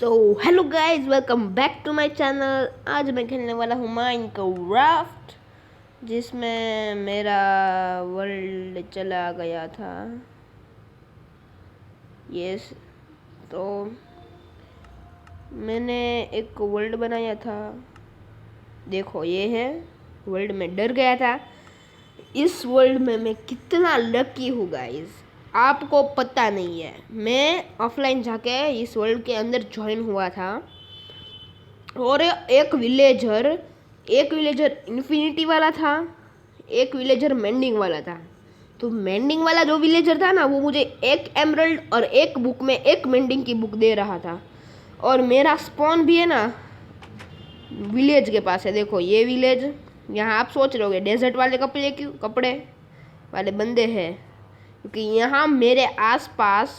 So hello guys, welcome back to my channel. आज मैं खेलने वाला हूँ माइनक्राफ्ट, जिसमें मेरा वर्ल्ड चला गया था। यस, तो मैंने एक वर्ल्ड बनाया था। देखो, ये है वर्ल्ड में डर गया था। इस वर्ल्ड में मैं कितना लकी हूँ गाइस, आपको पता नहीं है। मैं ऑफलाइन जाके इस वर्ल्ड के अंदर ज्वाइन हुआ था, और एक विलेजर इन्फिनिटी वाला था, एक विलेजर मेंडिंग वाला था। तो मेंडिंग वाला जो विलेजर था ना, वो मुझे एक एमरल्ड और एक बुक में एक मेंडिंग की बुक दे रहा था। और मेरा स्पॉन भी है ना विलेज के पास है। देखो ये विलेज, यहाँ आप सोच रहे होगे डेजर्ट वाले कपड़े वाले बंदे हैं, क्योंकि यहाँ मेरे आसपास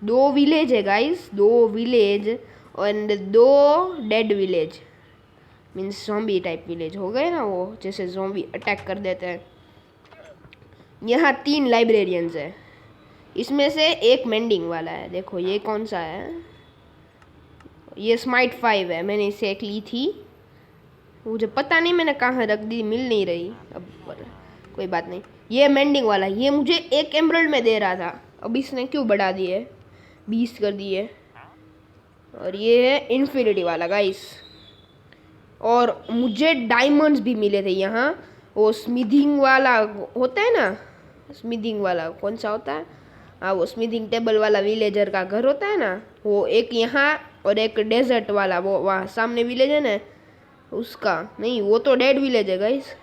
दो विलेज है गाइस, दो विलेज एंड दो dead village, means zombie type village हो गए ना, वो जैसे ज़ॉम्बी अटैक कर देते हैं। यहाँ 3 लाइब्रेरियंस है, इसमें से एक मेंडिंग वाला है। देखो ये कौन सा है, ये स्माइट 5 है। मैंने इसे एक ली थी, मुझे पता नहीं मैंने कहाँ रख दी, मिल नहीं रही अब, पर कोई बात नहीं। ये मेंडिंग वाला, ये मुझे एक एमरल्ड में दे रहा था, अब इसने क्यों बढ़ा दिए, 20 कर दिए। और ये है इन्फिनिटी वाला गाइस, और मुझे डायमंड्स भी मिले थे यहाँ। वो स्मिथिंग वाला होता है ना, स्मिथिंग वाला कौन सा होता है, हाँ वो स्मिथिंग टेबल वाला विलेजर का घर होता है ना, वो एक यहाँ, और एक डेजर्ट वाला वो वहाँ सामने विलेज है ना, उसका नहीं, वो तो डेड विलेज है गाइस।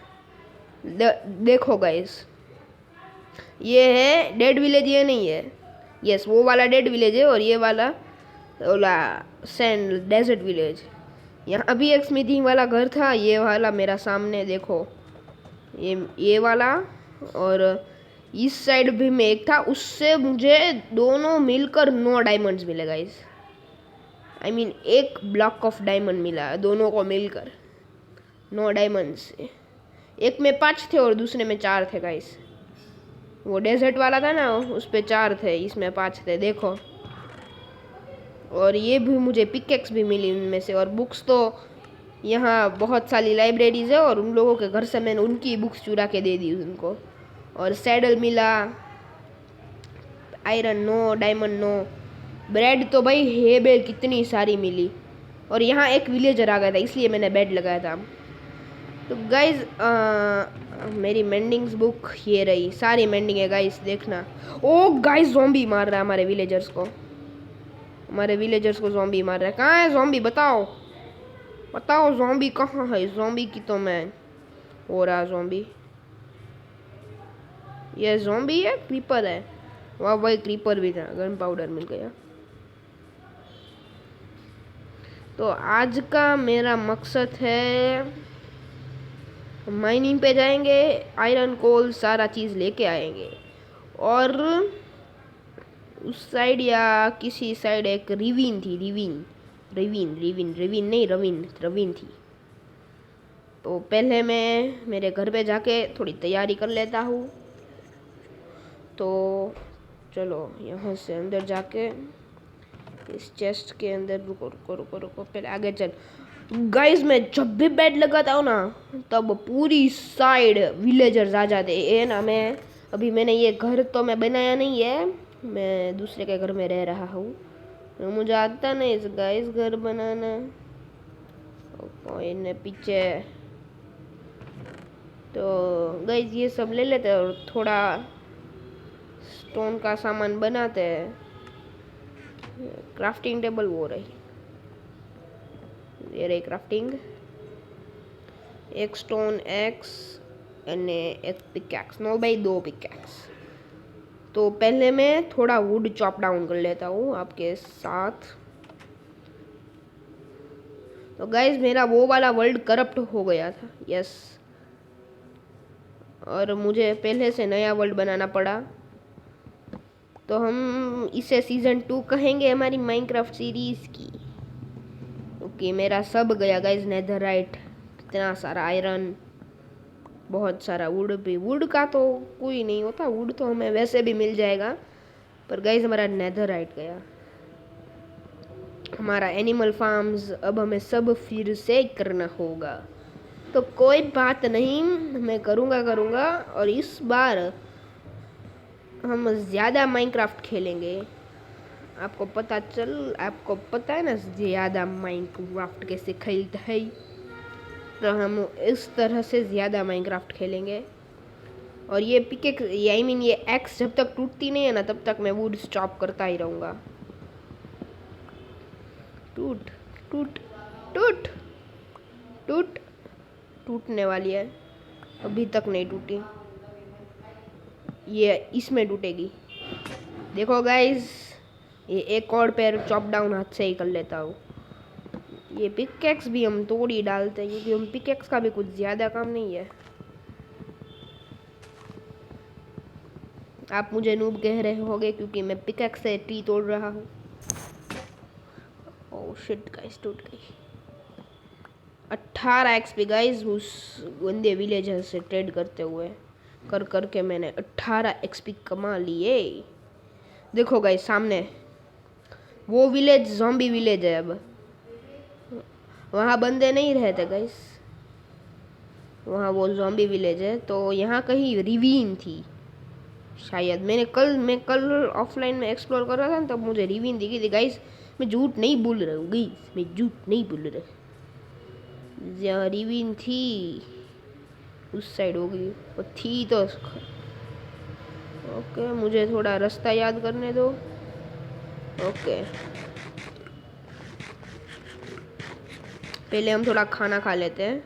देखो गाइस, ये है डेड विलेज, ये नहीं है। यस, वो वाला डेड विलेज है, और ये वाला सैंड डेजर्ट विलेज। यहाँ भी एक स्मिथिंग वाला घर था, ये वाला मेरा सामने देखो, ये वाला। और इस साइड भी में एक था, उससे मुझे दोनों मिलकर 9 डायमंड्स मिले गाइस। आई मीन एक ब्लॉक ऑफ डायमंड मिला दोनों को मिलकर, 9 डायमंड्स। एक में 5 थे और दूसरे में 4 थे गाइस। वो डेजर्ट वाला था ना, उस पे 4 थे, इसमें 5 थे, देखो। और ये भी मुझे पिकेक्स भी मिली उनमें से, और बुक्स तो यहाँ बहुत सारी लाइब्रेरीज है, और उन लोगों के घर से मैंने उनकी बुक्स चुरा के दे दी उनको। और सैडल मिला, iron no, diamond no, bread तो भाई हे बेल कितनी सारी मिली। और यहाँ एक विलेजर आ गया था, इसलिए मैंने बेड लगाया था। तो गाइज मेरी मेंडिंग्स बुक ये रही, सारी मेंडिंग है गाइस, देखना। ओ गाइस, ज़ॉम्बी मार रहा है हमारे विलेजर्स को, ज़ॉम्बी मार रहा है। कहाँ है ज़ॉम्बी, बताओ बताओ, ज़ॉम्बी कहाँ है? ज़ॉम्बी की तो मैं हो रहा ज़ॉम्बी, ये ज़ॉम्बी है, क्रीपर है। वाह भाई, क्रीपर भी था, गन पाउडर मिल गया। तो आज का मेरा मकसद है, माइनिंग पे जाएंगे, आयरन कोल सारा चीज़ लेके आएंगे। और उस साइड या किसी साइड एक रिवीन थी, रिवीन नहीं, रवीन थी। तो पहले मैं मेरे घर पे जाके थोड़ी तैयारी कर लेता हूँ। तो चलो यहाँ से अंदर जाके इस चेस्ट के अंदर, रुको रुको रुको रुको, पहले आगे चल। गाइस, मैं जब भी बेड लगाता हूँ ना, तब पूरी साइड विलेजर्स आ जाते हैं ना। मैंने ये घर तो मैं बनाया नहीं है, मैं दूसरे के घर में रह रहा हूँ, तो मुझे आता नहीं इस गाइस घर बनाना। कोई ने पीछे, तो गाइस ये सब ले लेते हैं, और थोड़ा स्टोन का सामान बनाते हैं। क्राफ्टिंग टेबल वो रही, ये रही क्राफ्टिंग, एक स्टोन एक्स અને एक पिकैक्स, नो भाई 2 पिकैक्स। तो पहले मैं थोड़ा वुड चॉप डाउन कर लेता हूँ आपके साथ। तो गाइज मेरा वो वाला वर्ल्ड करप्ट हो गया था, यस, और मुझे पहले से नया वर्ल्ड बनाना पड़ा। तो हम इसे सीज़न 2 कहेंगे हमारी माइनक्राफ्ट सीरीज़ की। ओके, मेरा सब गया गाइज, नेदरराइट, कितना सारा आयरन, बहुत सारा वुड भी। वुड का तो कोई नहीं होता, वुड तो हमें वैसे भी मिल जाएगा, पर गाइज हमारा नेदरराइट गया। हमारा एनिमल फार्म्स अब हमें सब फिर से करना होगा। तो कोई बात नहीं, मैं करूँगा और इस बार हम ज़्यादा माइनक्राफ्ट खेलेंगे। आपको पता है ना ज़्यादा माइनक्राफ्ट कैसे खेलता है। तो हम इस तरह से ज़्यादा माइनक्राफ्ट खेलेंगे। और ये पिकेक्स ये एक्स जब तक टूटती नहीं है ना तब तक मैं वुड स्टॉप करता ही रहूँगा। टूट टूट टूट टूट टूटने वाली है, अभी तक नहीं टूटी, ये इसमें टूटेगी। देखो गाइस, ये एक और पैर चॉप डाउन हाथ से ही कर लेता हूँ। ये पिकेक्स भी हम तोड़ ही डालते हैं क्योंकि हम पिकेक्स का भी कुछ ज़्यादा काम नहीं है। आप मुझे नूब कह रहे होंगे क्योंकि मैं पिकेक्स से ट्री तोड़ रहा हूँ। ओह शिट गाइस, टूट गई। 18 एक्सपी गाइस उस गंदे विलेजर से ट्रेड करते हुए करके मैंने 18 एक्सपी कमा लिए। देखो गाइस सामने वो विलेज ज़ॉम्बी विलेज है। अब वहाँ बंदे नहीं रहते गाइस, वहाँ वो ज़ॉम्बी विलेज है। तो यहाँ कहीं रिवीन थी शायद। मैं कल ऑफलाइन में एक्सप्लोर कर रहा था ना, तब मुझे रिवीन दिखी थी गाइस। मैं झूठ नहीं बोल रहा हूँ गाइस, मैं झूठ नहीं बोल रहा। जहाँ रिवीन थी उस साइड होगी, वो थी तो। ओके, मुझे थोड़ा रास्ता याद करने दो। ओके, पहले हम थोड़ा खाना खा लेते हैं।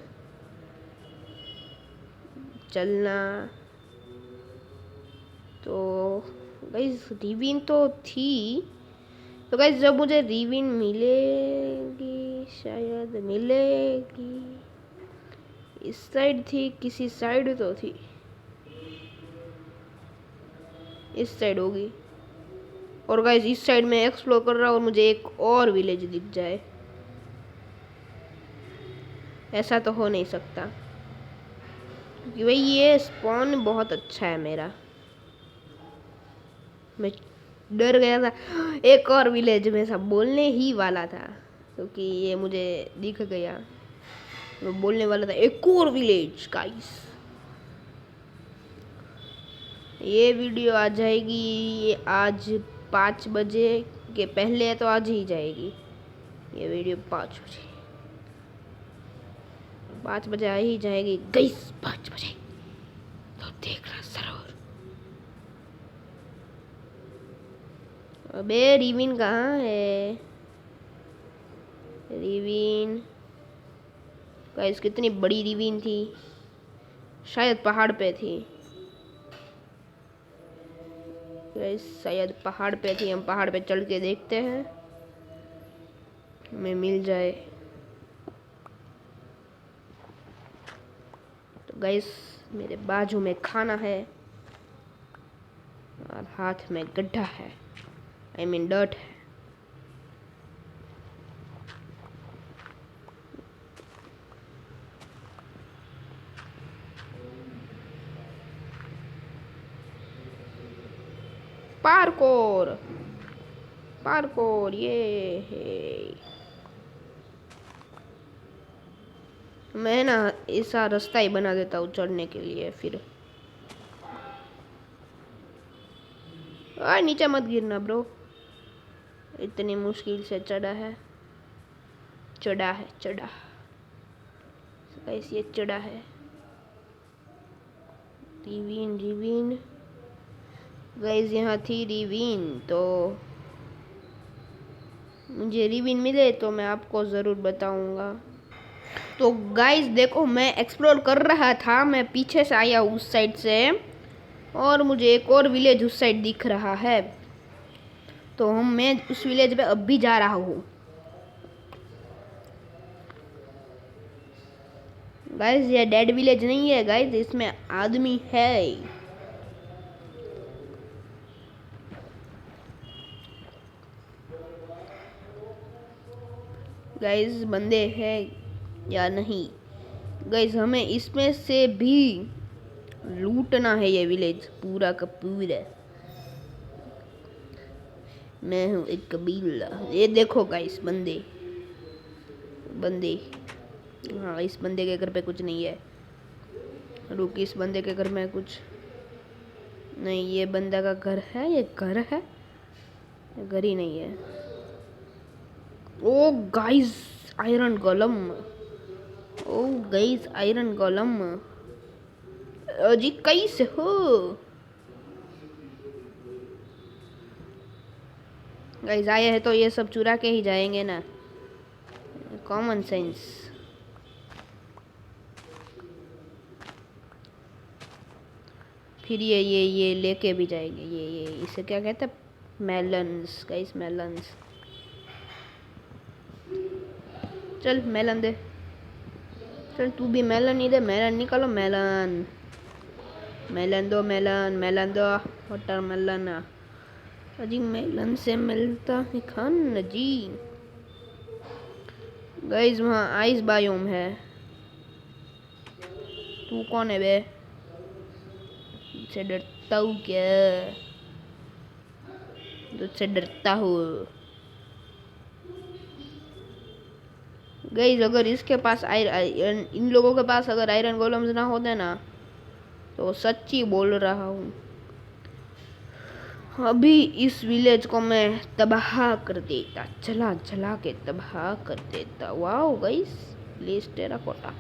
चलना तो गाइस रिवीन तो थी। तो गाइस जब मुझे रिवीन मिलेगी, शायद मिलेगी, इस साइड थी, किसी साइड तो थी, इस साइड होगी। और गाइस इस साइड में एक्सप्लोर कर रहा हूँ और मुझे एक और विलेज दिख जाए, ऐसा तो हो नहीं सकता क्योंकि भाई ये स्पॉन बहुत अच्छा है मेरा। मैं डर गया था, एक और विलेज में सब बोलने ही वाला था क्योंकि ये मुझे दिख गया। मैं बोलने वाला था एक और विलेज गाइस। ये वीडियो आ जाएगी, ये आज 5 बजे के पहले तो आज ही जाएगी ये वीडियो। 5 बजे आ ही जाएगी गाइस, 5 बजे तो देखना जरूर। अबे रिवीन कहाँ है? रिवीन गाइस, कितनी बड़ी रिवीन थी, शायद पहाड़ पे थी गाइस, शायद पहाड़ पे थी। हम पहाड़ पे चढ़ के देखते हैं, हमें मिल जाए तो। गाइस मेरे बाजू में खाना है और हाथ में गड्ढा है, आई मीन डर्ट है। पार्कोर पार्कोर ये है। मैं ना ऐसा रास्ता ही बना देता हूँ चढ़ने के लिए। फिर नीचे मत गिरना ब्रो, इतनी मुश्किल से चढ़ा है गाइस, ये चढ़ा है। रिवीन गाइस, यहाँ थी रिवीन, तो मुझे रिवीन मिले तो मैं आपको ज़रूर बताऊंगा। तो गाइस देखो, मैं एक्सप्लोर कर रहा था, मैं पीछे से आया उस साइड से और मुझे एक और विलेज उस साइड दिख रहा है। तो मैं उस विलेज पे अब भी जा रहा हूँ गाइस। ये डेड विलेज नहीं है गाइस, इसमें आदमी है। गाइस बंदे हैं या नहीं गाइस, हमें इसमें से भी लूटना है ये विलेज पूरा का पूरा। मैं हूँ एक कबीला। ये देखो गाइस, बंदे बंदे। हाँ, इस बंदे के घर पे कुछ नहीं है। रुक, इस बंदे के घर में कुछ नहीं। ये बंदा का घर है? ये घर है? ये घर ही नहीं है। ओ गाइस, आयरन गोलम। ओ गाइस, आयरन गोलम। जी कैसे हो गाइस? आए हैं तो ये सब चुरा के ही जाएंगे ना, कॉमन सेंस। फिर ये लेके भी जाएंगे। ये इसे क्या कहते हैं? Melons guys, melons. चल मेलन दे। चल तू भी मेलन ही दे। मेलन निकालो, मेलन। मेलन दो, मेलन, मेलन दो। Watermelon. अजी मेलन से मिलता है खान जी। गाइस वहाँ आइस बायोम है। तू कौन है बे? तुझसे डरता हूँ क्या? तुझसे डरता हूँ। गाइस अगर इसके पास आयरन, इन लोगों के पास अगर आयरन गोलम्स ना होते ना, तो सच्ची बोल रहा हूँ, अभी इस विलेज को मैं तबाह कर देता। जला जला के तबाह कर देता। वाओ गाइस, प्लीज टेराकोटा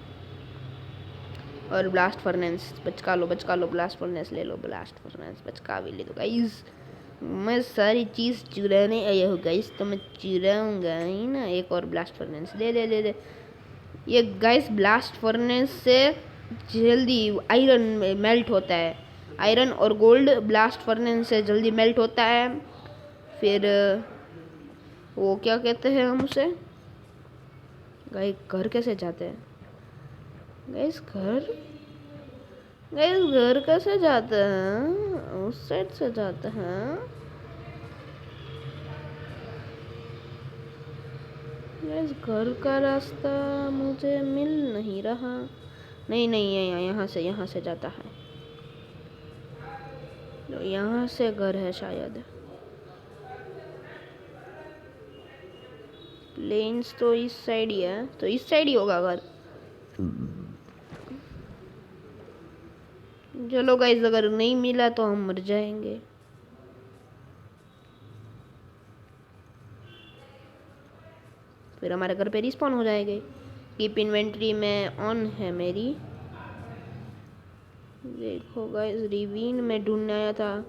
और ब्लास्ट फर्नेस। बचका लो, बचका लो। ब्लास्ट फर्नेस ले लो, ब्लास्ट फर्नेस बचका भी ले दो गाइस। मैं सारी चीज़ चुराने आया हूँ गाइस, तो मैं चुराऊंगा ही ना। एक और ब्लास्ट फर्नेस दे दे दे दे। ये गाइस ब्लास्ट फर्नेस से जल्दी आयरन मेल्ट होता है। आयरन और गोल्ड ब्लास्ट फर्नेस से जल्दी मेल्ट होता है। फिर वो क्या कहते हैं हम उसे? गाइस घर कैसे जाते हैं? गाइस घर, गाइस घर कैसे जाते हैं? उस साइड से जाते हैं। गाइस घर का रास्ता मुझे मिल नहीं रहा। नहीं नहीं, यहाँ से जाता है। तो यहाँ से घर है शायद। प्लेन्स तो इस साइड ही है, तो इस साइड ही होगा घर। चलो गाइस, अगर नहीं मिला तो हम मर जाएंगे। फिर हमारे घर पे रिस्पॉन हो जाएंगे। कीप इन्वेंट्री में ऑन है मेरी। देखो गाइस, रिवीन में ढूंढने आया था,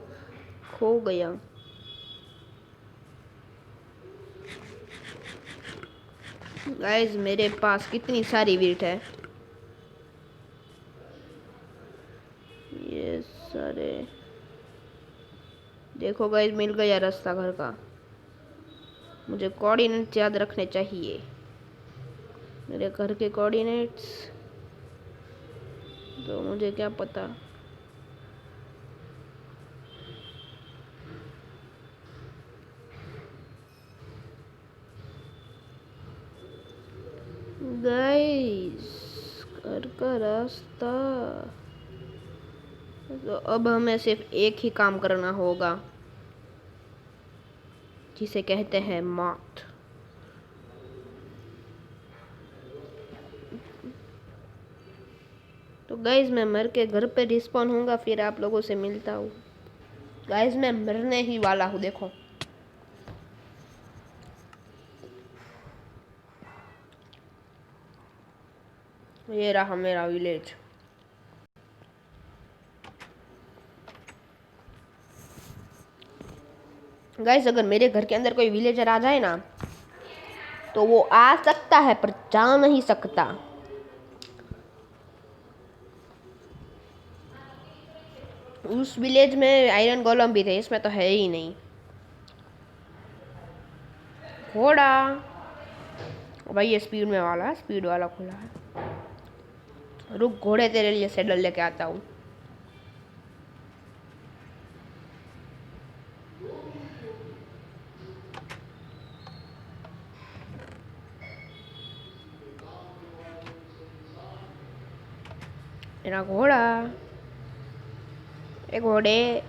खो गया। गाइस मेरे पास कितनी सारी वीट है। ये सारे देखो गाइस, मिल गया रास्ता घर का। मुझे कोऑर्डिनेट्स याद रखने चाहिए, मेरे घर के कोऑर्डिनेट्स। तो मुझे क्या पता। गाइस घर का रास्ता। तो अब हमें सिर्फ एक ही काम करना होगा, जिसे कहते हैं मौत। तो गाइस मैं मर के घर पे रिस्पॉन होऊंगा, फिर आप लोगों से मिलता हूँ। गाइस मैं मरने ही वाला हूँ, देखो। ये रहा मेरा विलेज। गाइस अगर मेरे घर के अंदर कोई विलेजर आ जाए ना, तो वो आ सकता है पर जा नहीं सकता। उस विलेज में आयरन गोलम भी थे, इसमें तो है ही नहीं। घोड़ा भाई, ये स्पीड में वाला है, स्पीड वाला खुला है। रुक, घोड़े तेरे लिए सैडल लेके आता हूँ। मेरा घोड़ा, ए घोड़े,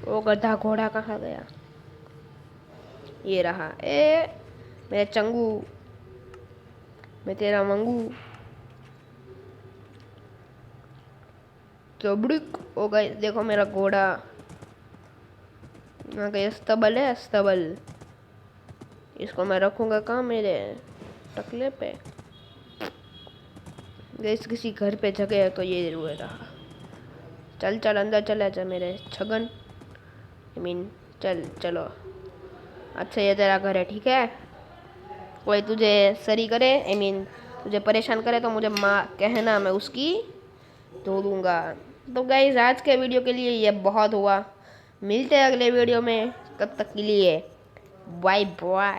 वो गधा घोड़ा कहाँ गया? ये रहा। ए मेरे चंगू, मैं तेरा मंगू। तो बुड़क हो गई। देखो मेरा घोड़ा। यहाँ का स्तबल है, स्तबल। इसको मैं रखूँगा कहाँ? मेरे टकले पे। गैस किसी घर पे जगह है तो ये हुए रहा। चल चल अंदर चला जा मेरे छगन। आई मीन चल चलो। अच्छा ये तेरा घर है, ठीक है। कोई तुझे सरी करे, आई मीन तुझे परेशान करे तो मुझे माँ कहना, मैं उसकी धो दूँगा। तो गाइस आज के वीडियो के लिए ये बहुत हुआ। मिलते हैं अगले वीडियो में, तब तक के लिए बाय बाय।